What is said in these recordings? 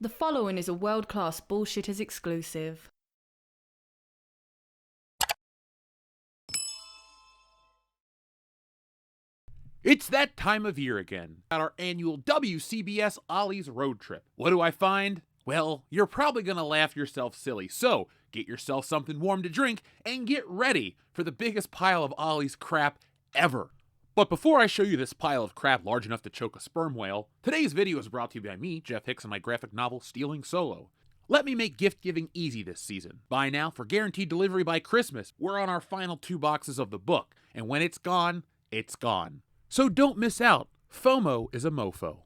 The following is a World-Class Bullshitters exclusive. It's that time of year again, at our annual WCBS Ollie's road trip. What do I find? Well, you're probably gonna laugh yourself silly, so get yourself something warm to drink and get ready for the biggest pile of Ollie's crap ever. But before I show you this pile of crap large enough to choke a sperm whale, today's video is brought to you by me, Jeff Hicks, and my graphic novel, Stealing Solo. Let me make gift giving easy this season. Buy now for guaranteed delivery by Christmas. We're on our final 2 boxes of the book, and when it's gone, it's gone. So don't miss out. FOMO is a mofo.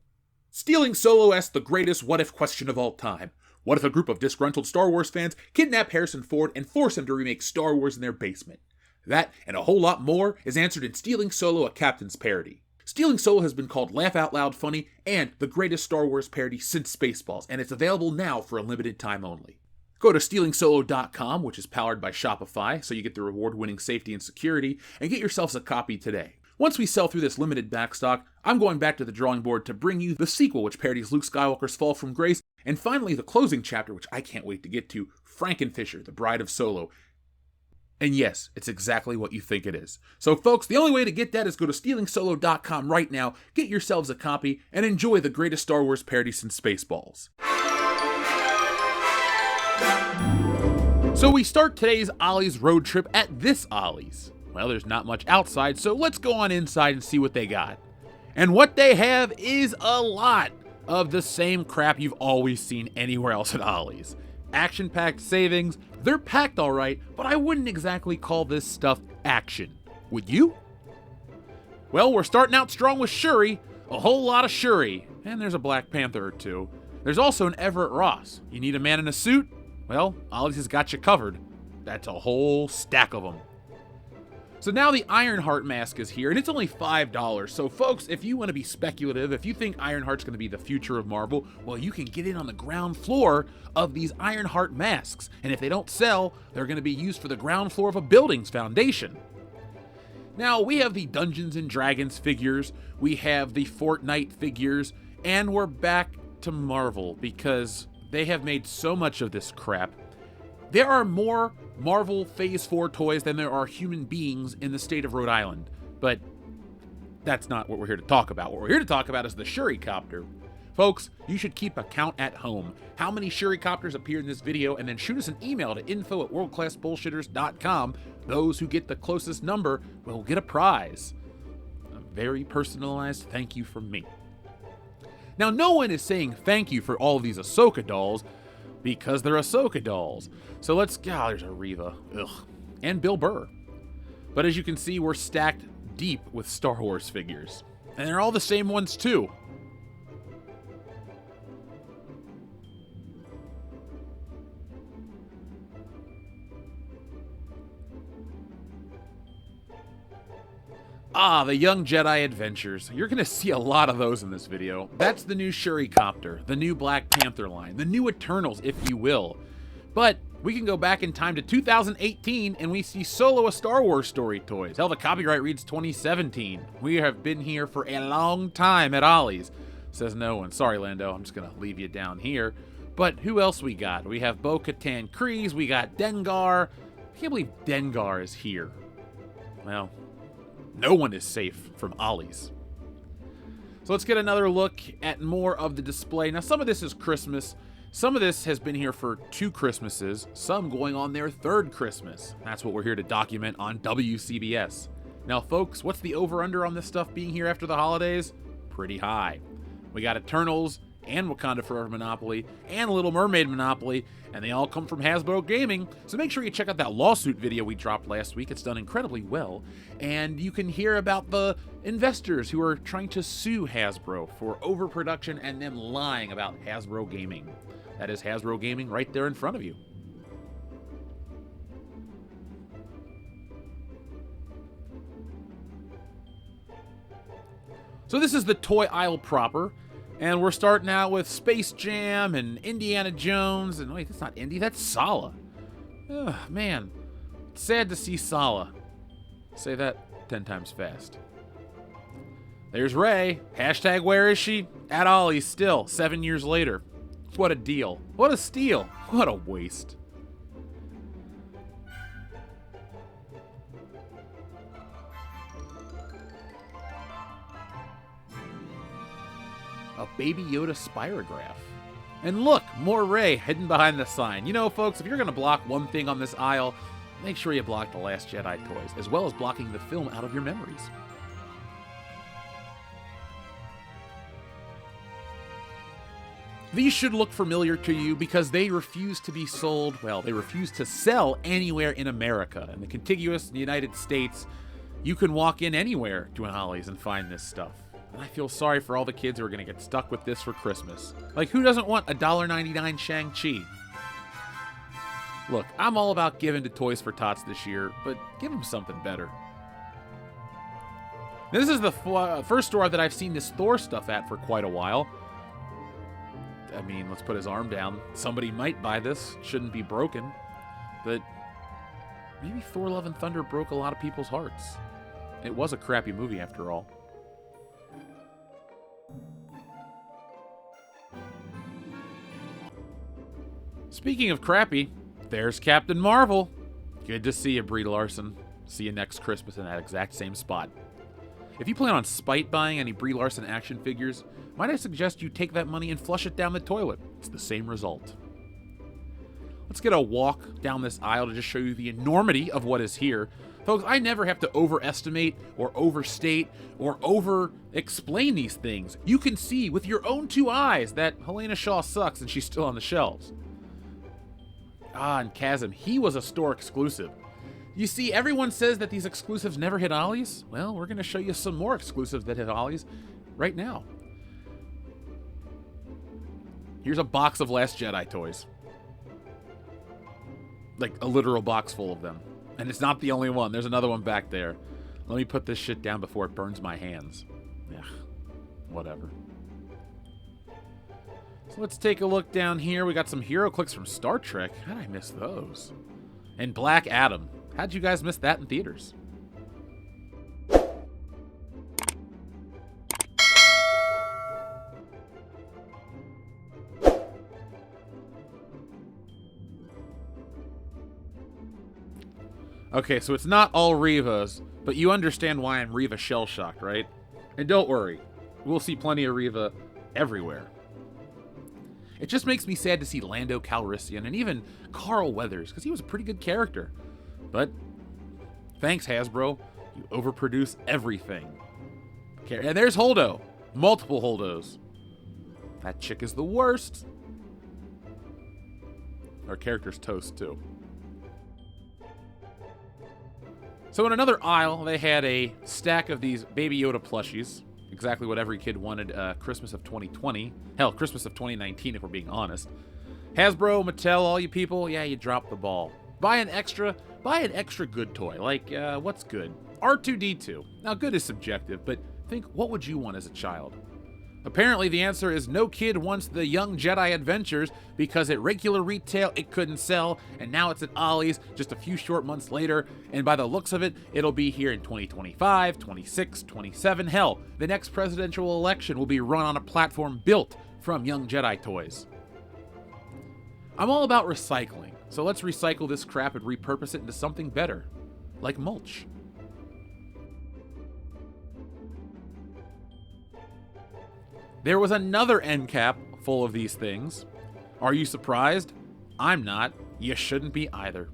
Stealing Solo asks the greatest what-if question of all time. What if a group of disgruntled Star Wars fans kidnap Harrison Ford and force him to remake Star Wars in their basement? That, and a whole lot more, is answered in Stealing Solo, a Captain's Parody. Stealing Solo has been called Laugh Out Loud Funny and the greatest Star Wars parody since Spaceballs, and it's available now for a limited time only. Go to stealingsolo.com, which is powered by Shopify, so you get the award-winning safety and security, and get yourselves a copy today. Once we sell through this limited backstock, I'm going back to the drawing board to bring you the sequel, which parodies Luke Skywalker's fall from grace, and finally the closing chapter, which I can't wait to get to, Frankenfisher, the Bride of Solo. And yes, it's exactly what you think it is. So folks, the only way to get that is go to stealingsolo.com right now, get yourselves a copy, and enjoy the greatest Star Wars parody since Spaceballs. So we start today's Ollie's road trip at this Ollie's. Well, there's not much outside, so let's go on inside and see what they got. And what they have is a lot of the same crap you've always seen anywhere else at Ollie's. Action-packed savings, they're packed alright, but I wouldn't exactly call this stuff action. Would you? Well, we're starting out strong with Shuri, a whole lot of Shuri, and there's a Black Panther or two. There's also an Everett Ross. You need a man in a suit? Well, Ollie's has got you covered. That's a whole stack of them. So now the Ironheart mask is here, and it's only $5. So folks, if you want to be speculative, if you think Ironheart's going to be the future of Marvel, well, you can get in on the ground floor of these Ironheart masks. And if they don't sell, they're going to be used for the ground floor of a building's foundation. Now, we have the Dungeons and Dragons figures, we have the Fortnite figures, and we're back to Marvel because they have made so much of this crap. There are more Marvel Phase 4 toys than there are human beings in the state of Rhode Island. But that's not what we're here to talk about. What we're here to talk about is the Shuricopter. Folks, you should keep a count at home. How many Shuricopters appear in this video, and then shoot us an email to info@worldclassbullshitters.com. Those who get the closest number will get a prize. A very personalized thank you from me. Now, no one is saying thank you for all of these Ahsoka dolls, because they're Ahsoka dolls. So let's, there's a Reva, and Bill Burr. But as you can see, we're stacked deep with Star Wars figures. And they're all the same ones too. The Young Jedi Adventures. You're going to see a lot of those in this video. That's the new Shuricopter, the new Black Panther line, the new Eternals, if you will. But we can go back in time to 2018 and we see Solo, a Star Wars story toys. Hell, the copyright reads 2017. We have been here for a long time at Ollie's. Says no one. Sorry, Lando. I'm just going to leave you down here. But who else we got? We have Bo-Katan Kryze. We got Dengar. I can't believe Dengar is here. Well, no one is safe from Ollie's. So let's get another look at more of the display. Now, some of this is Christmas. Some of this has been here for 2 Christmases, some going on their 3rd Christmas. That's what we're here to document on WCBS. Now, folks, what's the over-under on this stuff being here after the holidays? Pretty high. We got Eternals and Wakanda Forever Monopoly and Little Mermaid Monopoly, and they all come from Hasbro Gaming, so make sure you check out that lawsuit video we dropped last week. It's done incredibly well, and you can hear about the investors who are trying to sue Hasbro for overproduction and them lying about Hasbro Gaming. That is Hasbro Gaming right there in front of you. So this is the toy aisle proper. And we're starting out with Space Jam and Indiana Jones. And wait, that's not Indy, that's Sala. Oh, man. It's sad to see Sala. Say that 10 times fast. There's Rey. Hashtag where is she? At Ollie's still, 7 years later. What a deal. What a steal. What a waste. A Baby Yoda spirograph. And look, more Rey hidden behind the sign. You know, folks, if you're going to block one thing on this aisle, make sure you block The Last Jedi toys, as well as blocking the film out of your memories. These should look familiar to you because they refuse to be sold, well, they refuse to sell anywhere in America. In the contiguous United States, you can walk in anywhere to an Ollie's and find this stuff. And I feel sorry for all the kids who are going to get stuck with this for Christmas. Like, who doesn't want a $1.99 Shang-Chi? Look, I'm all about giving to Toys for Tots this year, but give them something better. This is the first store that I've seen this Thor stuff at for quite a while. I mean, let's put his arm down. Somebody might buy this. Shouldn't be broken. But maybe Thor Love and Thunder broke a lot of people's hearts. It was a crappy movie after all. Speaking of crappy, there's Captain Marvel. Good to see you, Brie Larson. See you next Christmas in that exact same spot. If you plan on spite buying any Brie Larson action figures, might I suggest you take that money and flush it down the toilet? It's the same result. Let's get a walk down this aisle to just show you the enormity of what is here. Folks, I never have to overestimate or overstate or over-explain these things. You can see with your own two eyes that Helena Shaw sucks and she's still on the shelves. And Chasm, he was a store exclusive. You see, everyone says that these exclusives never hit Ollie's. Well, we're going to show you some more exclusives that hit Ollie's right now. Here's a box of Last Jedi toys. Like a literal box full of them. And it's not the only one. There's another one back there. Let me put this shit down before it burns my hands. Ugh, whatever. So let's take a look down here. We got some hero clicks from Star Trek. How did I miss those? And Black Adam. How'd you guys miss that in theaters? Okay, so it's not all Revas, but you understand why I'm Reva shell-shocked, right? And don't worry, we'll see plenty of Reva everywhere. It just makes me sad to see Lando Calrissian and even Carl Weathers, because he was a pretty good character. But thanks, Hasbro. You overproduce everything. And there's Holdo. Multiple Holdos. That chick is the worst. Our character's toast, too. So in another aisle, they had a stack of these Baby Yoda plushies. Exactly what every kid wanted Christmas of 2020. Hell, Christmas of 2019, if we're being honest. Hasbro, Mattel, all you people, yeah, you dropped the ball. Buy an extra good toy. Like, what's good? R2-D2. Now, good is subjective, but think, what would you want as a child? Apparently, the answer is no kid wants the Young Jedi Adventures because at regular retail, it couldn't sell, and now it's at Ollie's just a few short months later, and by the looks of it, it'll be here in 2025, 26, 27. Hell, the next presidential election will be run on a platform built from Young Jedi toys. I'm all about recycling, so let's recycle this crap and repurpose it into something better, like mulch. There was another end cap full of these things. Are you surprised? I'm not. You shouldn't be either.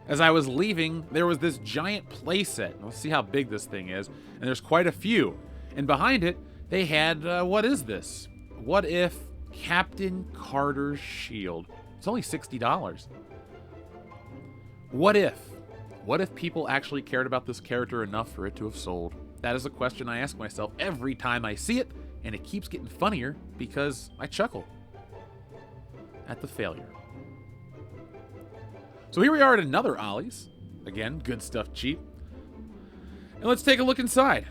As I was leaving, there was this giant playset. Let's see how big this thing is. And there's quite a few. And behind it, they had, what is this? What if Captain Carter's shield? It's only $60. What if? What if people actually cared about this character enough for it to have sold? That is a question I ask myself every time I see it, and it keeps getting funnier because I chuckle at the failure. So here we are at another Ollie's. Again, good stuff cheap. And let's take a look inside.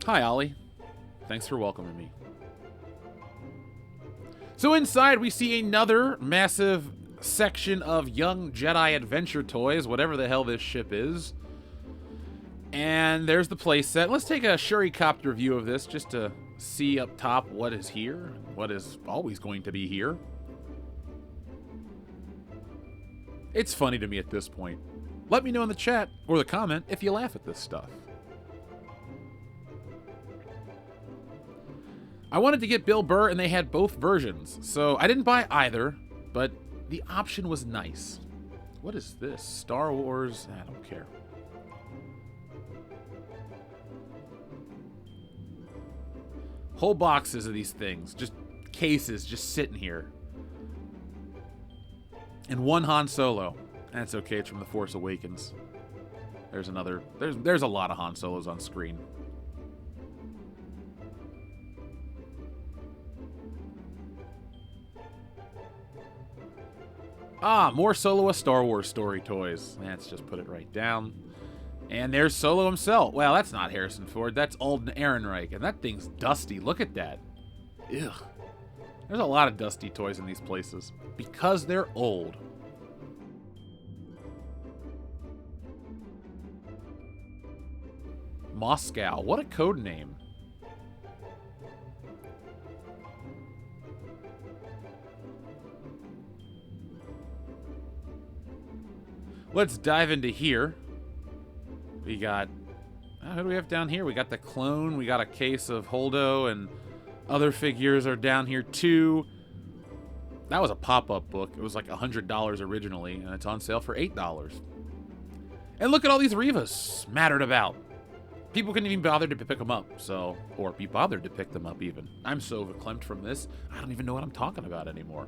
Hi, Ollie. Thanks for welcoming me. So inside we see another massive section of Young Jedi Adventure toys, whatever the hell this ship is. And there's the play set. Let's take a Shurikopter view of this just to see up top what is here, what is always going to be here. It's funny to me at this point. Let me know in the chat or the comment if you laugh at this stuff. I wanted to get Bill Burr, and they had both versions, so I didn't buy either, but the option was nice. What is this? Star Wars? I don't care. Whole boxes of these things, just cases, just sitting here. And one Han Solo. That's okay, it's from The Force Awakens. There's another, there's a lot of Han Solos on screen. Ah, more Solo A Star Wars Story toys. Let's just put it right down. And there's Solo himself. Well, that's not Harrison Ford. That's Alden Ehrenreich. And that thing's dusty. Look at that. Ugh. There's a lot of dusty toys in these places. Because they're old. Moscow. What a code name. Let's dive into here. We got... who do we have down here? We got the clone. We got a case of Holdo, and other figures are down here too. That was a pop-up book. It was like $100 originally, and it's on sale for $8. And look at all these Rivas smattered about. People couldn't even bother to pick them up, so... or be bothered to pick them up, even. I'm so verklempt from this, I don't even know what I'm talking about anymore.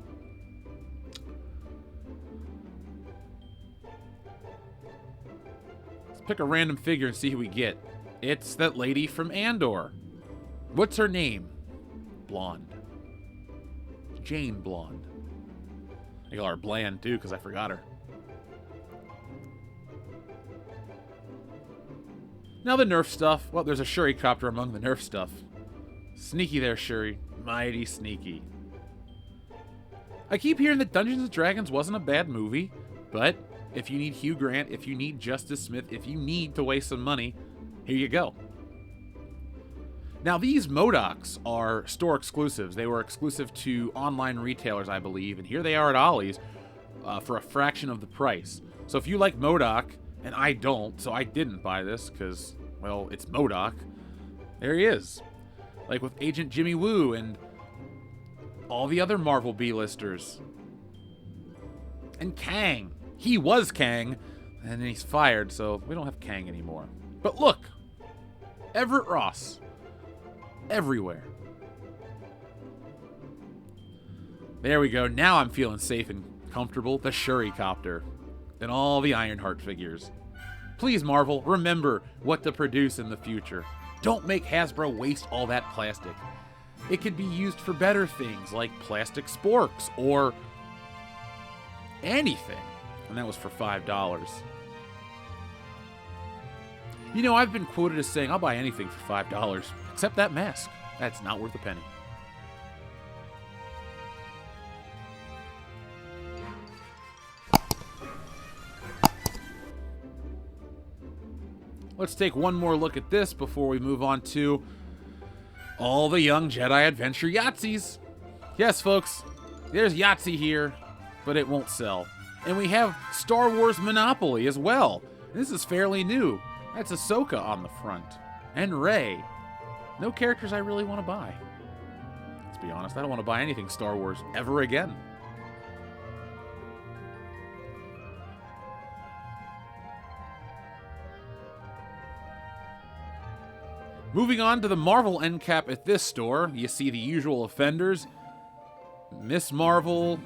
Pick a random figure and see who we get. It's that lady from Andor. What's her name? Blonde. Jane Blonde. I call her Bland too because I forgot her. Now the Nerf stuff. Well, there's a Shurikopter among the Nerf stuff. Sneaky there, Shuri. Mighty sneaky. I keep hearing that Dungeons & Dragons wasn't a bad movie, but... if you need Hugh Grant, if you need Justice Smith, if you need to waste some money, here you go. Now, these MODOKs are store exclusives. They were exclusive to online retailers, I believe, and here they are at Ollie's for a fraction of the price. So if you like MODOK, and I don't, so I didn't buy this because, well, it's MODOK, there he is. Like with Agent Jimmy Woo and all the other Marvel B-listers. And Kang. He was Kang, and then he's fired, so we don't have Kang anymore. But look! Everett Ross. Everywhere. There we go. Now I'm feeling safe and comfortable. The Shurikopter. And all the Ironheart figures. Please, Marvel, remember what to produce in the future. Don't make Hasbro waste all that plastic. It could be used for better things, like plastic sporks, or anything. And that was for $5. You know, I've been quoted as saying, I'll buy anything for $5, except that mask. That's not worth a penny. Let's take one more look at this before we move on to all the Young Jedi Adventure Yahtzees. Yes, folks, there's Yahtzee here, but it won't sell. And we have Star Wars Monopoly as well. This is fairly new. That's Ahsoka on the front. And Rey. No characters I really want to buy. Let's be honest, I don't want to buy anything Star Wars ever again. Moving on to the Marvel end cap at this store, you see the usual offenders. Miss Marvel,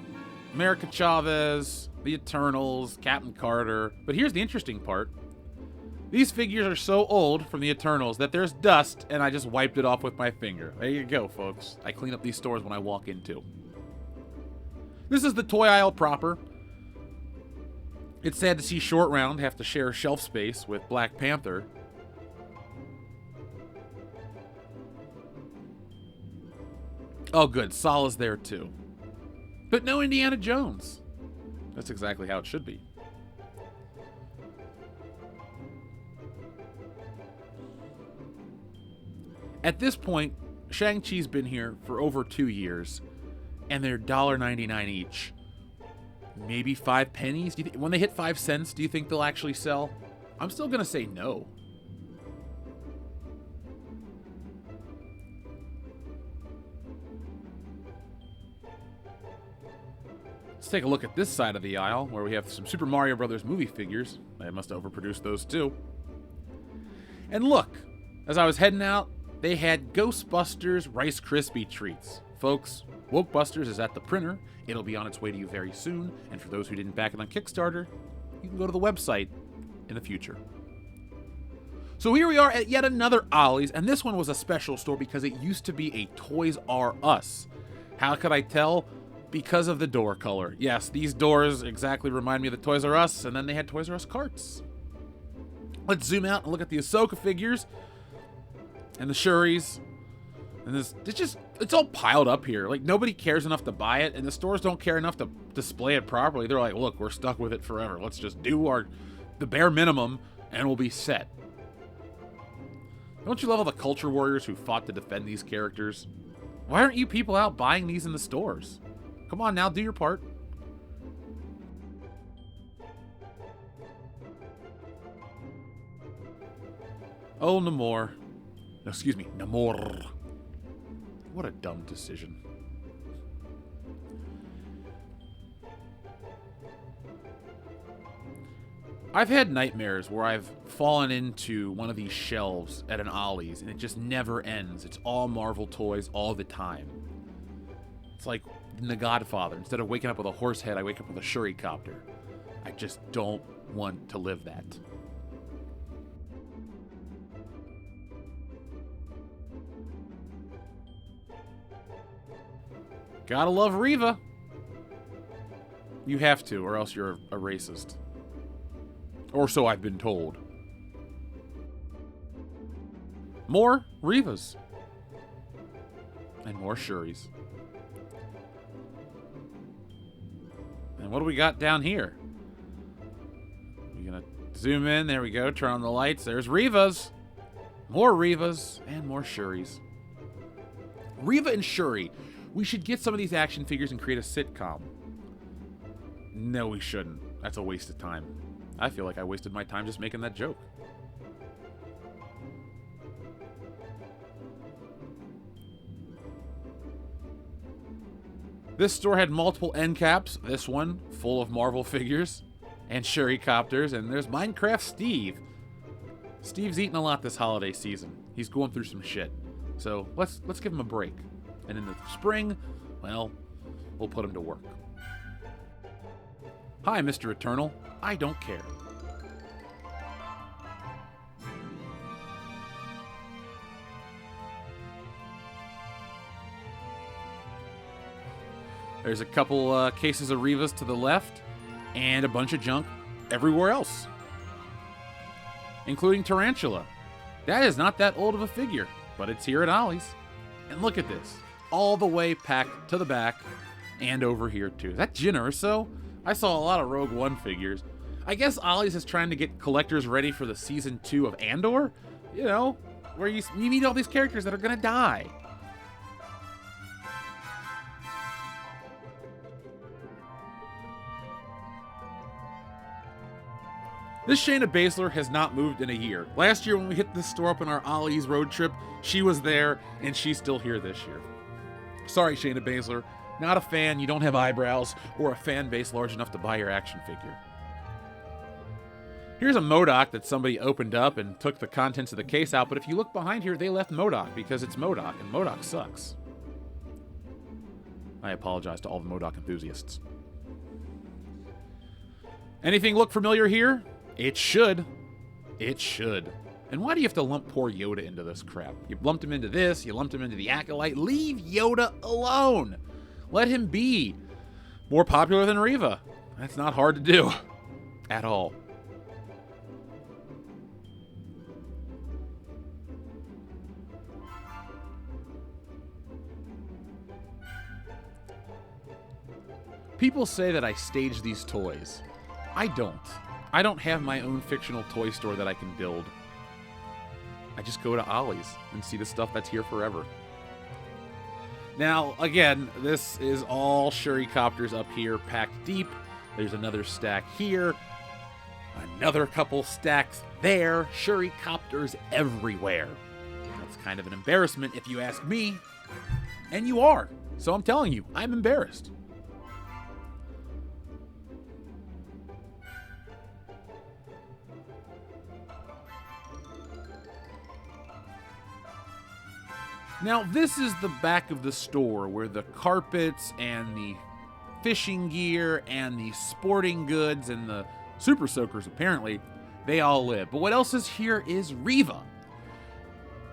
America Chavez, the Eternals, Captain Carter. But here's the interesting part. These figures are so old from the Eternals that there's dust, and I just wiped it off with my finger. There you go, folks. I clean up these stores when I walk into. This is the toy aisle proper. It's sad to see Short Round have to share shelf space with Black Panther. Oh, good. Salah's there, too. But no Indiana Jones. That's exactly how it should be. At this point, Shang-Chi's been here for over 2 years, and they're $1.99 each. Maybe 5 pennies? When they hit 5 cents, do you think they'll actually sell? I'm still going to say no. Let's take a look at this side of the aisle, where we have some Super Mario Brothers movie figures. They must have overproduced those too. And look, as I was heading out, they had Ghostbusters Rice Krispie treats. Folks, Wokebusters is at the printer. It'll be on its way to you very soon. And for those who didn't back it on Kickstarter, you can go to the website in the future. So here we are at yet another Ollie's, and this one was a special store because it used to be a Toys R Us. How could I tell? Because of the door color. Yes, these doors exactly remind me of the Toys R Us, and then they had Toys R Us carts. Let's zoom out and look at the Ahsoka figures and the Shuris. And it's all piled up here. Like, nobody cares enough to buy it, and the stores don't care enough to display it properly. They're like, look, we're stuck with it forever. Let's just do the bare minimum, and we'll be set. Don't you love all the culture warriors who fought to defend these characters? Why aren't you people out buying these in the stores? Come on now, do your part. Oh, Namor. No, excuse me, Namor. What a dumb decision. I've had nightmares where I've fallen into one of these shelves at an Ollie's and it just never ends. It's all Marvel toys all the time. It's like in The Godfather. Instead of waking up with a horse head, I wake up with a shurikopter. I just don't want to live that. Gotta love Reva. You have to, or else you're a racist. Or so I've been told. More Revas. And more Shuris. And what do we got down here? We're gonna zoom in. There we go. Turn on the lights. There's Revas. More Revas. And more Shuris. Reva and Shuri. We should get some of these action figures and create a sitcom. No, we shouldn't. That's a waste of time. I feel like I wasted my time just making that joke. This store had multiple end caps. This one, full of Marvel figures and Shurikopters. And there's Minecraft Steve. Steve's eating a lot this holiday season. He's going through some shit. So let's give him a break. And in the spring, well, we'll put him to work. Hi, Mr. Eternal. I don't care. There's a couple cases of Revas to the left, and a bunch of junk everywhere else, including Tarantula. That is not that old of a figure, but it's here at Ollie's. And look at this. All the way packed to the back and over here too. Is that Jyn Erso? I saw a lot of Rogue One figures. I guess Ollie's is trying to get collectors ready for the season 2 of Andor. You know, where you meet all these characters that are gonna die. This Shayna Baszler has not moved in a year. Last year when we hit this store up on our Ollie's road trip, she was there, and she's still here this year. Sorry, Shayna Baszler. Not a fan, you don't have eyebrows, or a fan base large enough to buy your action figure. Here's a MODOK that somebody opened up and took the contents of the case out, but if you look behind here, they left MODOK because it's MODOK, and MODOK sucks. I apologize to all the MODOK enthusiasts. Anything look familiar here? It should. It should. And why do you have to lump poor Yoda into this crap? You lumped him into this, you lumped him into the Acolyte. Leave Yoda alone. Let him be more popular than Reva. That's not hard to do. At all. People say that I stage these toys. I don't. I don't have my own fictional toy store that I can build. I just go to Ollie's and see the stuff that's here forever. Now, again, this is all Shurikopters up here packed deep. There's another stack here. Another couple stacks there. Shurikopters everywhere. That's kind of an embarrassment if you ask me. And you are. So I'm telling you, I'm embarrassed. Now, this is the back of the store where the carpets and the fishing gear and the sporting goods and the super soakers, apparently, they all live. But what else is here is Riva.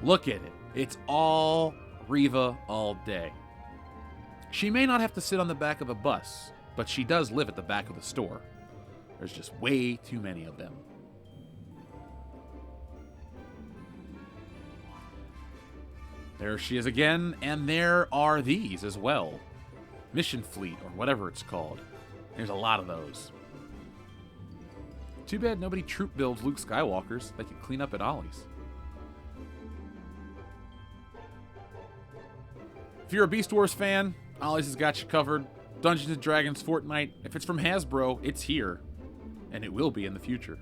Look at it. It's all Riva all day. She may not have to sit on the back of a bus, but she does live at the back of the store. There's just way too many of them. There she is again, and there are these as well. Mission Fleet, or whatever it's called. There's a lot of those. Too bad nobody troop builds Luke Skywalkers. They could clean up at Ollie's. If you're a Beast Wars fan, Ollie's has got you covered. Dungeons & Dragons Fortnite, if it's from Hasbro, it's here. And it will be in the future.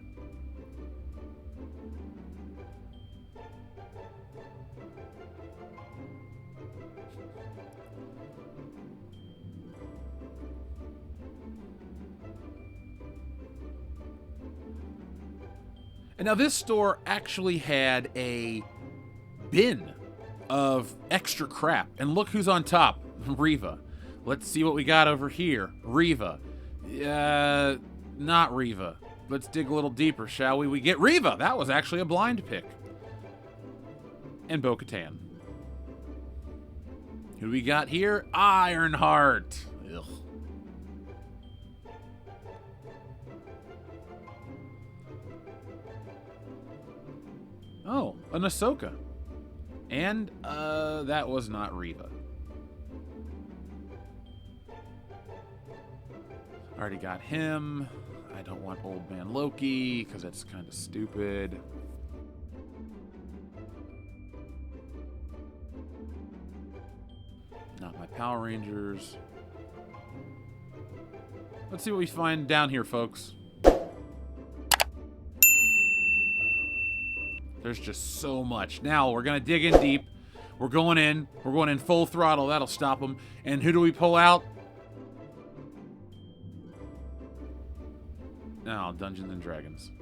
And now this store actually had a bin of extra crap. And look who's on top. Riva. Let's see what we got over here. Riva. Not Riva. Let's dig a little deeper, shall we? We get Riva. That was actually a blind pick. And Bo-Katan. Who do we got here? Ironheart. Ugh. Oh, an Ahsoka. And, that was not Riva. Already got him. I don't want Old Man Loki, because that's kind of stupid. Not my Power Rangers. Let's see what we find down here, folks. There's just so much. Now, we're going to dig in deep. We're going in. We're going in full throttle. That'll stop them. And who do we pull out? No, Dungeons & Dragons.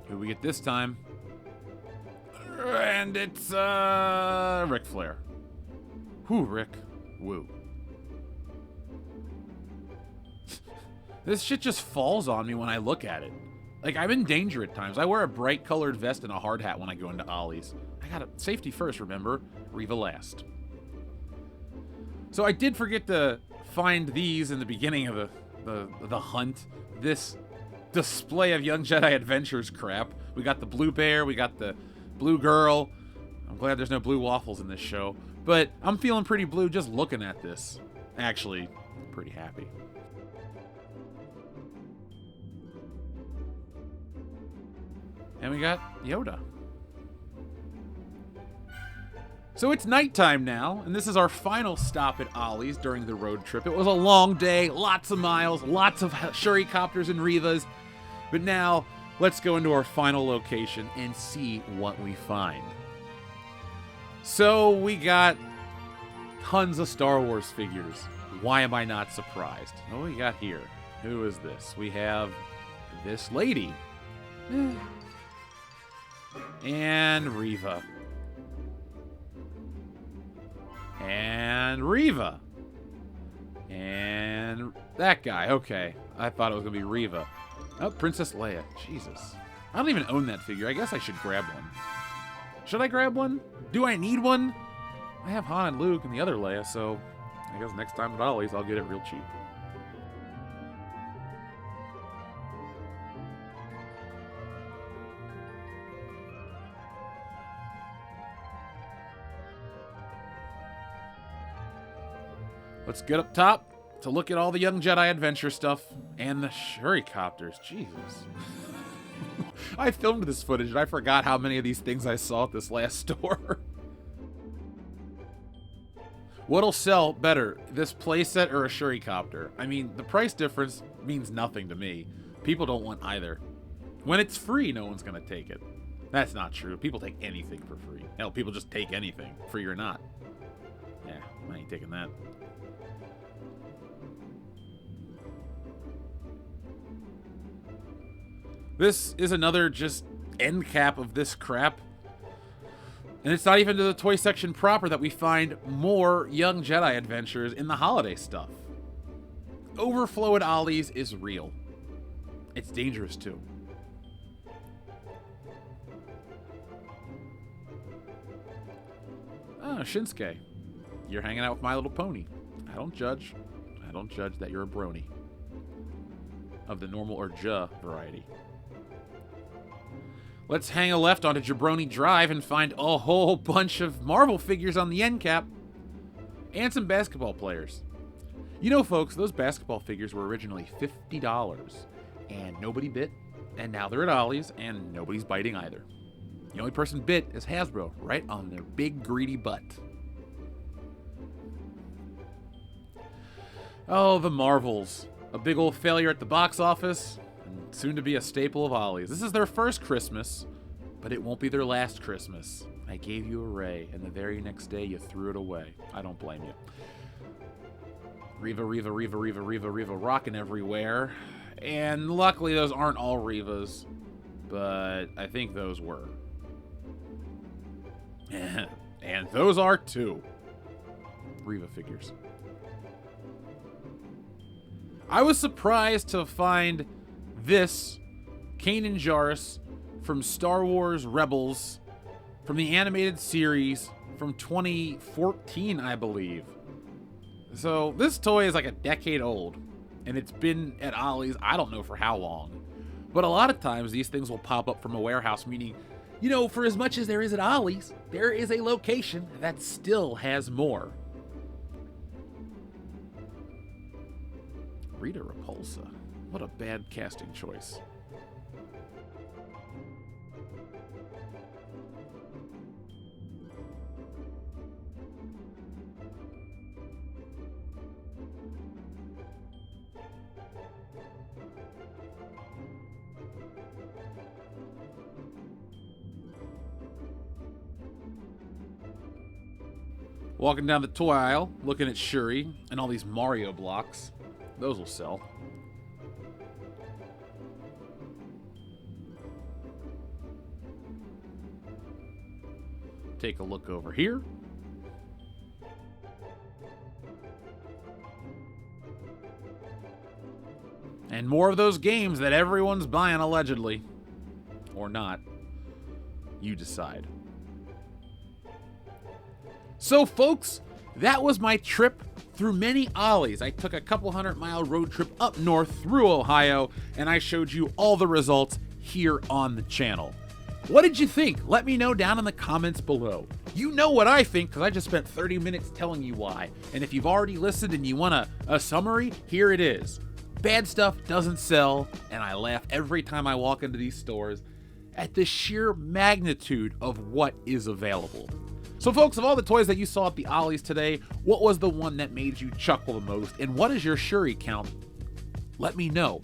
Who do we get this time? And it's, Ric Flair. Whew, Rick. Woo. This shit just falls on me when I look at it. Like, I'm in danger at times. I wear a bright colored vest and a hard hat when I go into Ollie's. I gotta, safety first, remember? Riva last. So I did forget to find these in the beginning of the hunt. This display of Young Jedi Adventures crap. We got the blue bear, we got the blue girl. I'm glad there's no blue waffles in this show. But I'm feeling pretty blue just looking at this. Actually, pretty happy. And we got Yoda. So it's nighttime now, and this is our final stop at Ollie's during the road trip. It was a long day, lots of miles, lots of Shurikopters and Rivas. But now, let's go into our final location and see what we find. So we got tons of Star Wars figures. Why am I not surprised? What do we got here? Who is this? We have this lady. And Riva. And Riva. And that guy. Okay. I thought it was going to be Riva. Oh, Princess Leia. Jesus. I don't even own that figure. I guess I should grab one. Should I grab one? Do I need one? I have Han and Luke and the other Leia, so I guess next time at Ollie's I'll get it real cheap. Let's get up top to look at all the Young Jedi Adventure stuff And the Shuricopters, Jesus. I filmed this footage and I forgot how many of these things I saw at this last store. What'll sell better, this playset or a Shuricopter? I mean, the price difference means nothing to me. People don't want either. When it's free, no one's gonna take it. That's not true. People take anything for free. Hell, people just take anything, free or not. Yeah, I ain't taking that. This is another just end cap of this crap. And it's not even to the toy section proper that we find more Young Jedi adventures in the holiday stuff. Overflow at Ollie's is real. It's dangerous too. Oh, Shinsuke. You're hanging out with My Little Pony. I don't judge. I don't judge that you're a brony. Of the normal or ja variety. Let's hang a left onto Jabroni Drive and find a whole bunch of Marvel figures on the end cap. And some basketball players. You know, folks, those basketball figures were originally $50. And nobody bit. And now they're at Ollie's, and nobody's biting either. The only person bit is Hasbro, right on their big greedy butt. Oh, the Marvels. A big old failure at the box office, and soon to be a staple of Ollie's. This is their first Christmas, but it won't be their last Christmas. I gave you a ray, and the very next day you threw it away. I don't blame you. Reva, rocking everywhere. And luckily those aren't all Revas, but I think those were. And those are too. Reva figures. I was surprised to find this Kanan Jarrus from Star Wars Rebels from the animated series from 2014, I believe. So this toy is like a decade old, and it's been at Ollie's I don't know for how long. But a lot of times these things will pop up from a warehouse, meaning, you know, for as much as there is at Ollie's, there is a location that still has more. Rita Repulsa. What a bad casting choice. Walking down the toy aisle, looking at Shuri and all these Mario blocks. Those will sell. Take a look over here. And more of those games that everyone's buying allegedly. Or not. You decide. So, folks, that was my trip through many Ollie's. I took a couple 100-mile road trip up north through Ohio, and I showed you all the results here on the channel. What did you think? Let me know down in the comments below. You know what I think, because I just spent 30 minutes telling you why. And if you've already listened and you want a summary, here it is. Bad stuff doesn't sell, and I laugh every time I walk into these stores at the sheer magnitude of what is available. So folks, of all the toys that you saw at the Ollie's today, what was the one that made you chuckle the most? And what is your Shuri count? Let me know.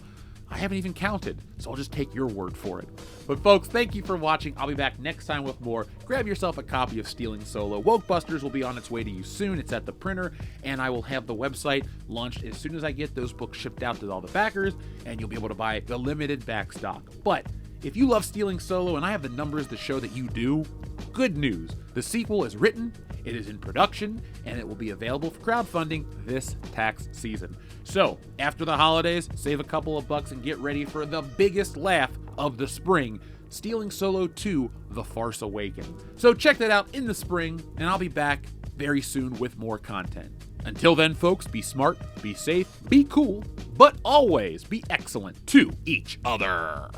I haven't even counted, so I'll just take your word for it. But folks, thank you for watching. I'll be back next time with more. Grab yourself a copy of Stealing Solo. WorldClassBullshitters will be on its way to you soon. It's at the printer, and I will have the website launched as soon as I get those books shipped out to all the backers, and you'll be able to buy the limited back stock. But if you love Stealing Solo, and I have the numbers to show that you do, good news. The sequel is written, it is in production, and it will be available for crowdfunding this tax season. So, after the holidays, save a couple of bucks and get ready for the biggest laugh of the spring, Stealing Solo 2, The Farce Awakens. So check that out in the spring, and I'll be back very soon with more content. Until then, folks, be smart, be safe, be cool, but always be excellent to each other.